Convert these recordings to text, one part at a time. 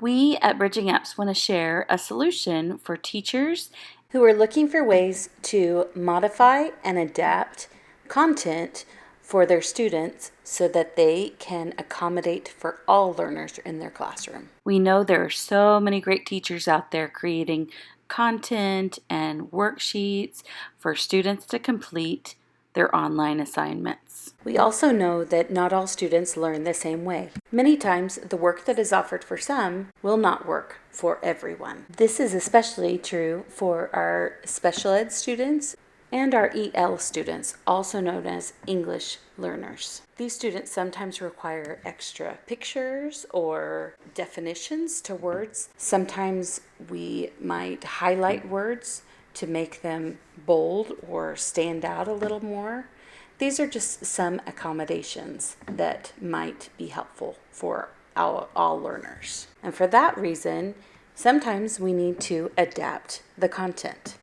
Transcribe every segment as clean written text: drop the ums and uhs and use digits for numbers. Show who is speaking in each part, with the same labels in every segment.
Speaker 1: We at Bridging Apps want to share a solution for teachers who are looking for ways to modify and adapt content for their students so that they can accommodate for all learners in their classroom. We know there are so many great teachers out there creating content and worksheets for students to complete their online assignments. We also know that not all students learn the same way. Many times, the work that is offered for some will not work for everyone. This is especially true for our special ed students and our EL students, also known as English learners. These students sometimes require extra pictures or definitions to words. Sometimes we might highlight words to make them bold or stand out a little more. These are just some accommodations that might be helpful for all learners. And for that reason, sometimes we need to adapt the content.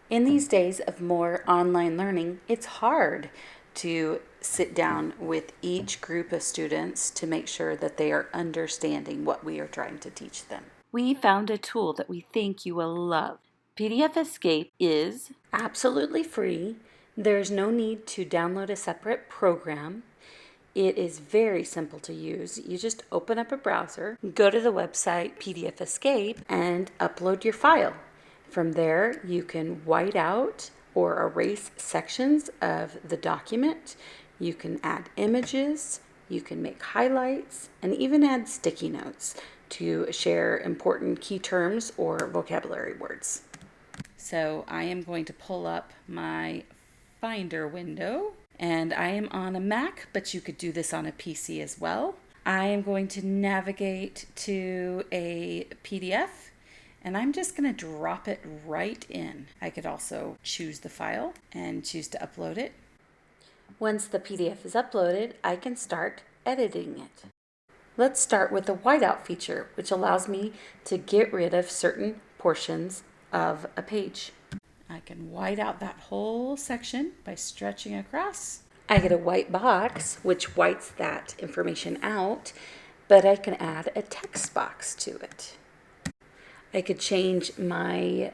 Speaker 1: In these days of more online learning, it's hard to sit down with each group of students to make sure that they are understanding what we are trying to teach them. We found a tool that we think you will love. PDFescape is absolutely free. There's no need to download a separate program. It is very simple to use. You just open up a browser, go to the website PDFescape, and upload your file. From there, you can white out or erase sections of the document. You can add images, you can make highlights, and even add sticky notes to share important key terms or vocabulary words. So I am going to pull up my Finder window, and I am on a Mac, but you could do this on a PC as well. I am going to navigate to a PDF, and I'm just going to drop it right in. I could also choose the file and choose to upload it. Once the PDF is uploaded, I can start editing it. Let's start with the whiteout feature, which allows me to get rid of certain portions of a page. I can white out that whole section by stretching across. I get a white box, which whites that information out, but I can add a text box to it. I could change my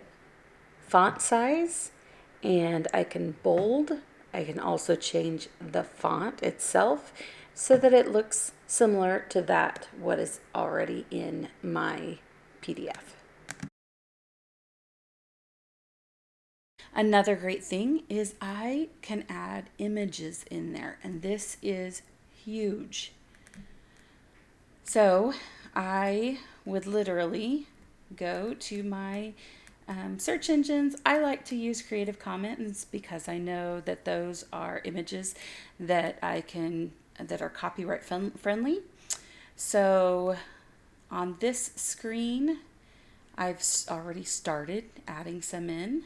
Speaker 1: font size, and I can bold. I can also change the font itself so that it looks similar to what is already in my PDF. Another great thing is I can add images in there, and this is huge. So I would literally go to my search engines. I like to use Creative Commons because I know that those are images that that are copyright friendly. So on this screen, I've already started adding some in.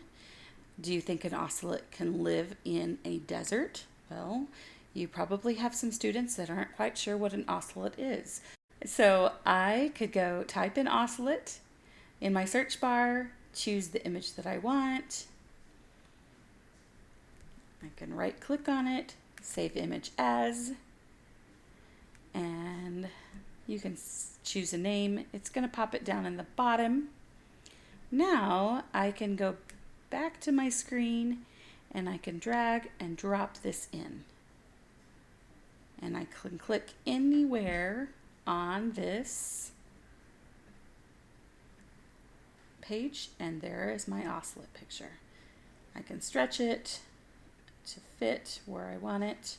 Speaker 1: Do you think an ocelot can live in a desert? Well, you probably have some students that aren't quite sure what an ocelot is. So I could go type in ocelot in my search bar, choose the image that I want. I can right click on it, save image as, and you can choose a name. It's going to pop it down in the bottom. Now I can go back to my screen and I can drag and drop this in. And I can click anywhere on this page, and there is my ocelot picture. I can stretch it to fit where I want it.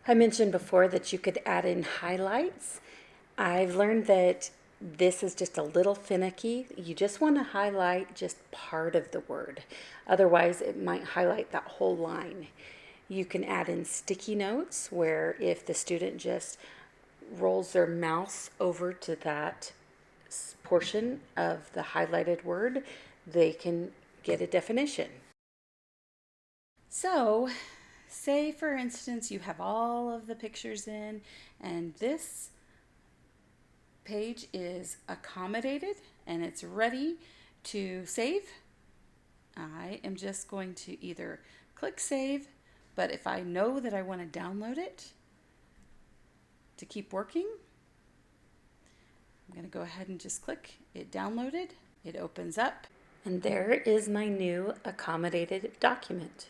Speaker 1: I mentioned before that you could add in highlights. I've learned that this is just a little finicky. You just want to highlight just part of the word. Otherwise, it might highlight that whole line. You can add in sticky notes where if the student just rolls their mouse over to that portion of the highlighted word, they can get a definition. So, say for instance you have all of the pictures in, and this page is accommodated and it's ready to save. I am just going to either click save, but if I know that I want to download it, to keep working. I'm going to go ahead and just click it downloaded. It opens up, and there is my new accommodated document.